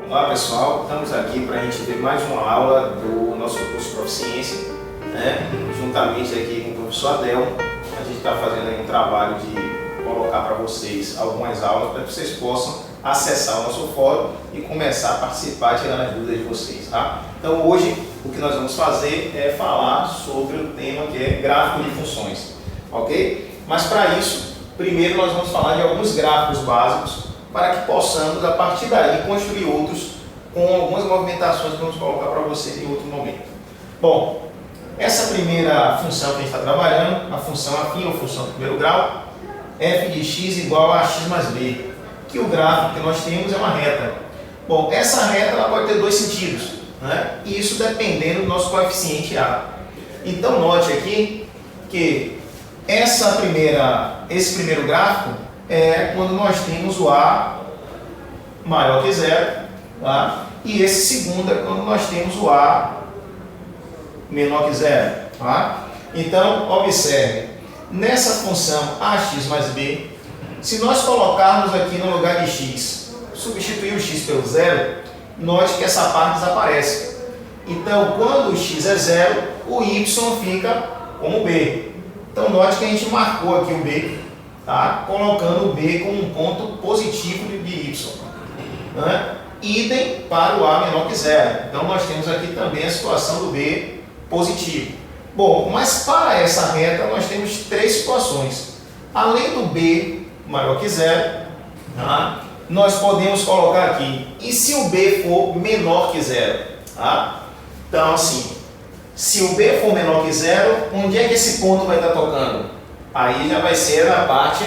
Olá pessoal, estamos aqui para a gente ver mais uma aula do nosso curso de Proficiência, né? Juntamente aqui com o professor Adel, a gente está fazendo aí um trabalho de colocar para vocês algumas aulas para que vocês possam acessar o nosso fórum e começar a participar, tirando as dúvidas de vocês, tá? Então hoje o que nós vamos fazer é falar sobre o tema que é gráfico de funções, ok? Mas para isso, primeiro nós vamos falar de alguns gráficos básicos para que possamos, a partir daí, construir outros com algumas movimentações que vamos colocar para vocês em outro momento. Bom, essa primeira função que a gente está trabalhando, a função afim ou função do primeiro grau, f de x igual a x mais b, que o gráfico que nós temos é uma reta. Bom, essa reta ela pode ter dois sentidos, né? E isso dependendo do nosso coeficiente a. Então note aqui que esse primeiro gráfico é quando nós temos o A maior que zero, tá? E esse segundo é quando nós temos o A menor que zero, tá? Então, observe, nessa função ax mais b, se nós colocarmos aqui no lugar de x, substituir o x pelo zero, note que essa parte desaparece. Então, quando o x é zero, o y fica como b. Então, note que a gente marcou aqui o b, tá? Colocando o b como um ponto positivo de y, né? Idem para o a menor que zero. Então, nós temos aqui também a situação do b positivo. Bom, mas para essa reta, nós temos três situações. Além do b maior que zero, tá? Nós podemos colocar aqui, e se o b for menor que zero? Tá? Então, assim, se o b for menor que zero, onde é que esse ponto vai estar tocando? Aí já vai ser na parte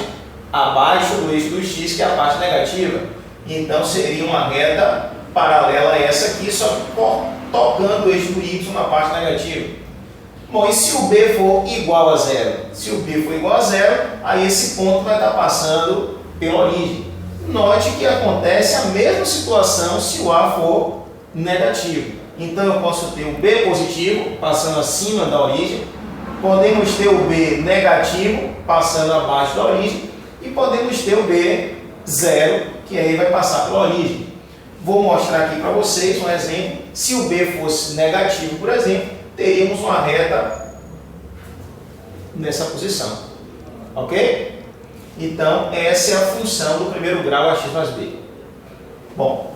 abaixo do eixo do x, que é a parte negativa. Então seria uma reta paralela a essa aqui, só que tocando o eixo do y na parte negativa. Bom, e se o b for igual a zero? Se o b for igual a zero, aí esse ponto vai estar passando pela origem. Note que acontece a mesma situação se o a for negativo. Então eu posso ter o b positivo passando acima da origem, podemos ter o b negativo passando abaixo da origem e podemos ter o b zero, que aí vai passar pela origem. Vou mostrar aqui para vocês um exemplo. Se o b fosse negativo, por exemplo, teríamos uma reta nessa posição, ok? Então essa é a função do primeiro grau ax mais b. Bom,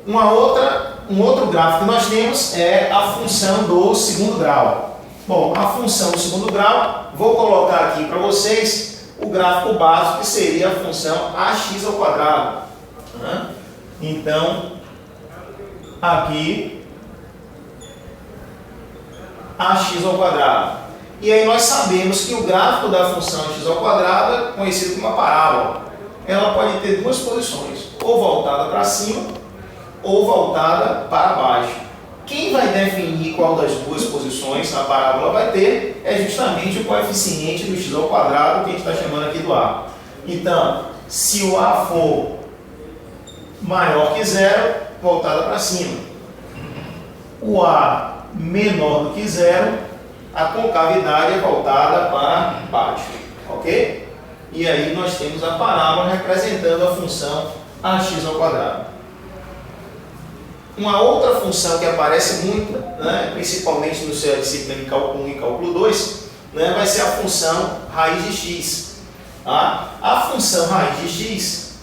um outro gráfico que nós temos é a função do segundo grau. Bom, a função do segundo grau, vou colocar aqui para vocês o gráfico básico, que seria a função ax ao quadrado. Então, aqui, ax ao quadrado. E aí nós sabemos que o gráfico da função ax ao quadrado é conhecido como uma parábola. Ela pode ter duas posições, ou voltada para cima, ou voltada para baixo. Quem vai definir qual das duas posições a parábola vai ter é justamente o coeficiente do x ao quadrado, que a gente está chamando aqui do a. Então, se o a for maior que zero, voltada para cima. O a menor do que zero, a concavidade é voltada para baixo, ok? E aí nós temos a parábola representando a função ax ao quadrado. Uma outra função que aparece muito, né, principalmente no seu disciplina de cálculo 1 e cálculo 2, né, vai ser a função raiz de x. Tá? A função raiz de x,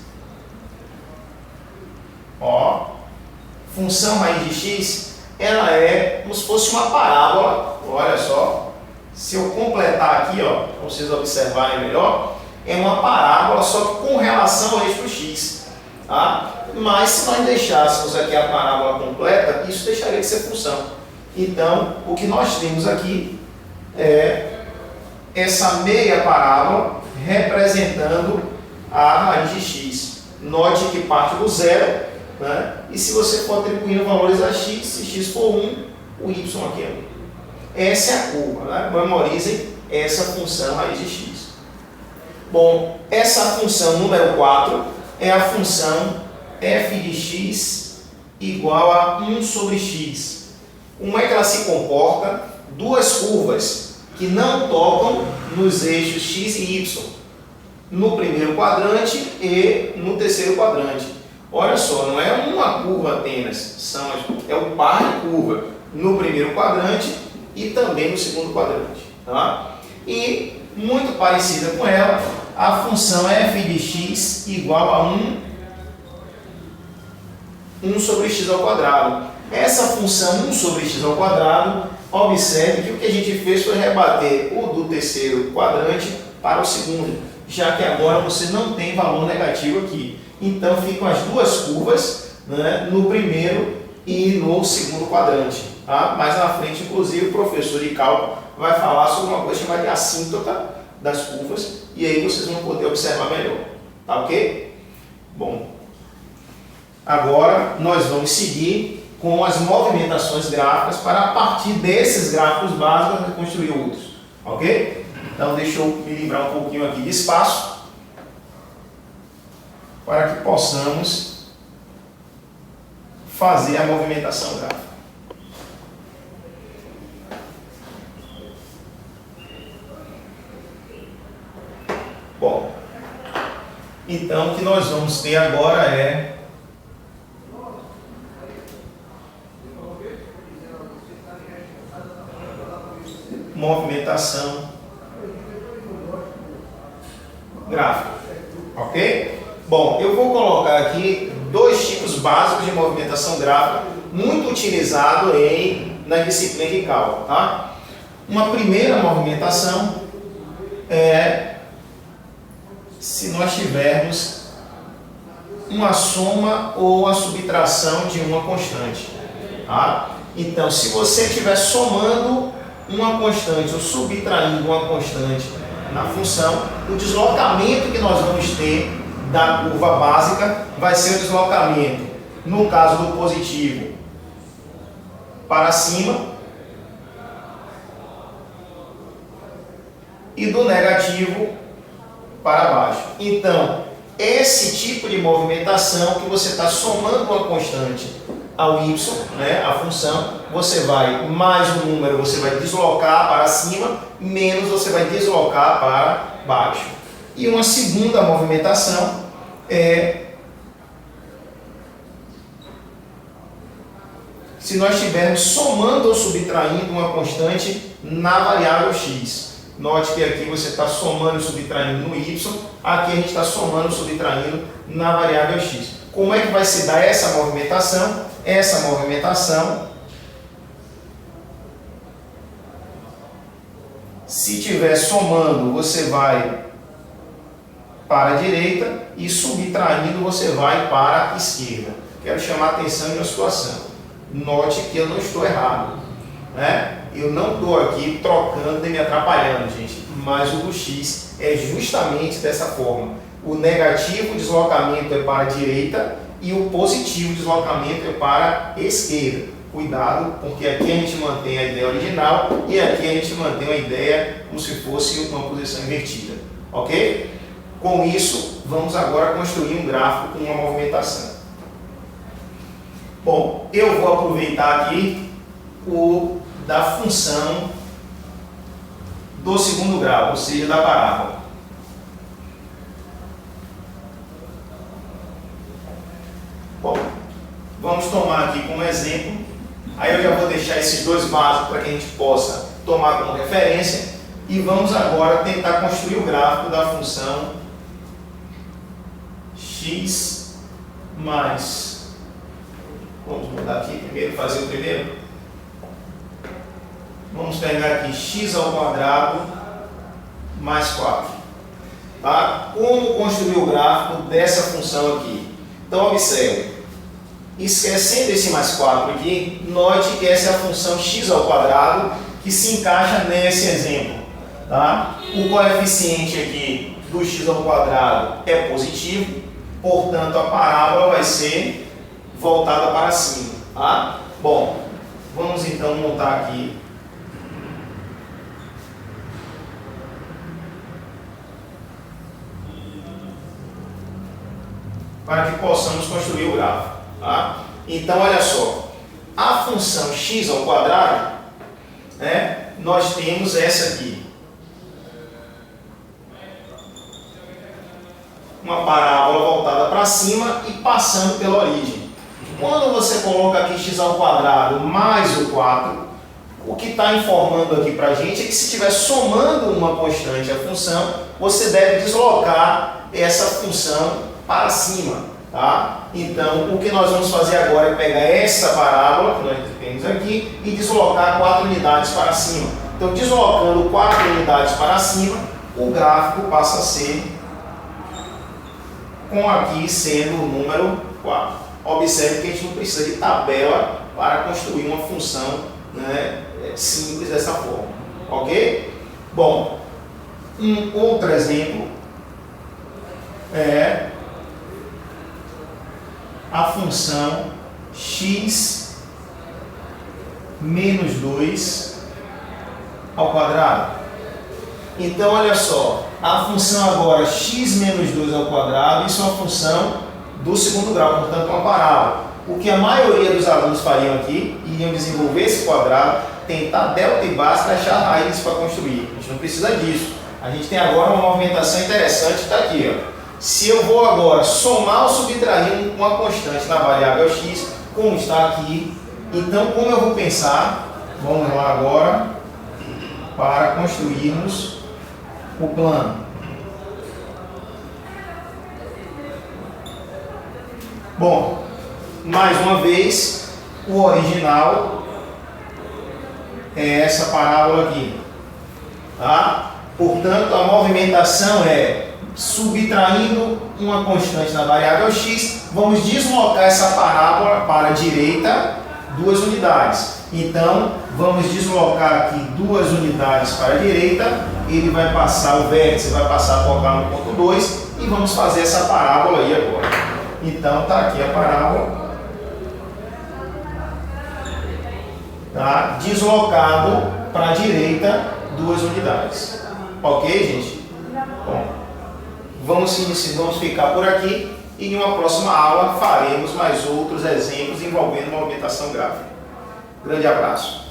função raiz de x, ela é como se fosse uma parábola. Olha só, se eu completar aqui, ó, para vocês observarem melhor, é uma parábola só que com relação ao eixo x. Tá? Mas se nós deixássemos aqui a parábola completa, isso deixaria de ser função. Então, o que nós temos aqui é essa meia parábola representando a raiz de x. Note que parte do zero, né? E se você for atribuindo valores a x, se x for 1, o y aqui é 1. Essa é a curva, né? Memorizem essa função raiz de x. Bom, essa função número 4 é a função f de x igual a 1 sobre x. Como é que ela se comporta? Duas curvas que não tocam nos eixos x e y, no primeiro quadrante e no terceiro quadrante. Olha só, não é uma curva apenas, é o par de curva no primeiro quadrante e também no segundo quadrante. Tá? E, muito parecida com ela, a função f de x igual a 1 sobre x ao quadrado. Essa função 1 sobre x ao quadrado, observe que o que a gente fez foi rebater o do terceiro quadrante para o segundo, já que agora você não tem valor negativo aqui. Então ficam as duas curvas, né, no primeiro e no segundo quadrante. Tá? Mais na frente, inclusive, o professor de cálculo vai falar sobre uma coisa chamada de assíntota das curvas, e aí vocês vão poder observar melhor. Tá ok? Bom, agora nós vamos seguir com as movimentações gráficas para, a partir desses gráficos básicos, construir outros. Ok? Então deixa eu me livrar um pouquinho aqui de espaço para que possamos fazer a movimentação gráfica. Bom, então o que nós vamos ter agora é movimentação gráfica, ok? Bom, eu vou colocar aqui dois tipos básicos de movimentação gráfica muito utilizado na disciplina de cálculo, tá? Uma primeira movimentação é se nós tivermos uma soma ou a subtração de uma constante, tá? Então, se você estiver somando uma constante ou subtraindo uma constante na função, o deslocamento que nós vamos ter da curva básica vai ser o deslocamento, no caso do positivo, para cima e do negativo para baixo. Então, esse tipo de movimentação que você está somando uma constante ao y, né, a função, você vai, mais o número, você vai deslocar para cima, menos você vai deslocar para baixo. E uma segunda movimentação é se nós estivermos somando ou subtraindo uma constante na variável x. Note que aqui você está somando e subtraindo no y, aqui a gente está somando e subtraindo na variável x. Como é que vai se dar essa movimentação? Essa movimentação, se estiver somando, você vai para a direita e subtraindo, você vai para a esquerda. Quero chamar a atenção em uma situação. Note que eu não estou errado, né? Eu não estou aqui trocando nem me atrapalhando, gente, mas o do x é justamente dessa forma. O negativo deslocamento é para a direita e o positivo deslocamento é para a esquerda. Cuidado, porque aqui a gente mantém a ideia original e aqui a gente mantém a ideia como se fosse uma posição invertida. Ok? Com isso, vamos agora construir um gráfico com uma movimentação. Bom, eu vou aproveitar aqui o da função do segundo grau, ou seja, da parábola. Bom, vamos tomar aqui como exemplo, aí eu já vou deixar esses dois básicos para que a gente possa tomar como referência, e vamos agora tentar construir o gráfico da função x mais, vamos mudar aqui primeiro, fazer o primeiro, vamos pegar aqui x ao quadrado mais 4, tá? Como construir o gráfico dessa função aqui? Então observe, esquecendo esse mais 4 aqui, note que essa é a função x ao quadrado que se encaixa nesse exemplo, tá? O coeficiente aqui do x ao quadrado é positivo, portanto a parábola vai ser voltada para cima, tá? Bom, vamos então montar aqui para que possamos construir o gráfico, tá? Então olha só, a função x ao quadrado, né, nós temos essa aqui. uma parábola voltada para cima e passando pela origem. Quando você coloca aqui x ao quadrado mais o 4, o que está informando aqui para a gente é que se estiver somando uma constante à função, você deve deslocar essa função para cima. Tá? Então, o que nós vamos fazer agora é pegar essa parábola que nós temos aqui e deslocar 4 unidades para cima. Então, deslocando 4 unidades para cima, o gráfico passa a ser com aqui sendo o número 4. Observe que a gente não precisa de tabela para construir uma função, né, simples dessa forma. Ok? Bom, um outro exemplo é a função x menos 2 ao quadrado. Então, olha só, a função agora x menos 2 ao quadrado, isso é uma função do segundo grau, portanto, uma parábola. O que a maioria dos alunos fariam aqui, iriam desenvolver esse quadrado, tentar delta e basta achar raízes para construir. A gente não precisa disso. A gente tem agora uma movimentação interessante que está aqui, ó. Se eu vou agora somar ou subtrair uma constante na variável x, como está aqui, então como eu vou pensar? Vamos lá agora para construirmos o plano. Bom, mais uma vez, o original é essa parábola aqui. Tá? Portanto, a movimentação é subtraindo uma constante na variável x, vamos deslocar essa parábola para a direita 2 unidades. Então, vamos deslocar aqui 2 unidades para a direita, ele vai passar, o vértice vai passar a focar no ponto 2 e vamos fazer essa parábola aí agora. Então, está aqui a parábola. Tá? Deslocado para a direita 2 unidades. Ok, gente? Bom, vamos ficar por aqui e em uma próxima aula faremos mais outros exemplos envolvendo movimentação gráfica. Grande abraço.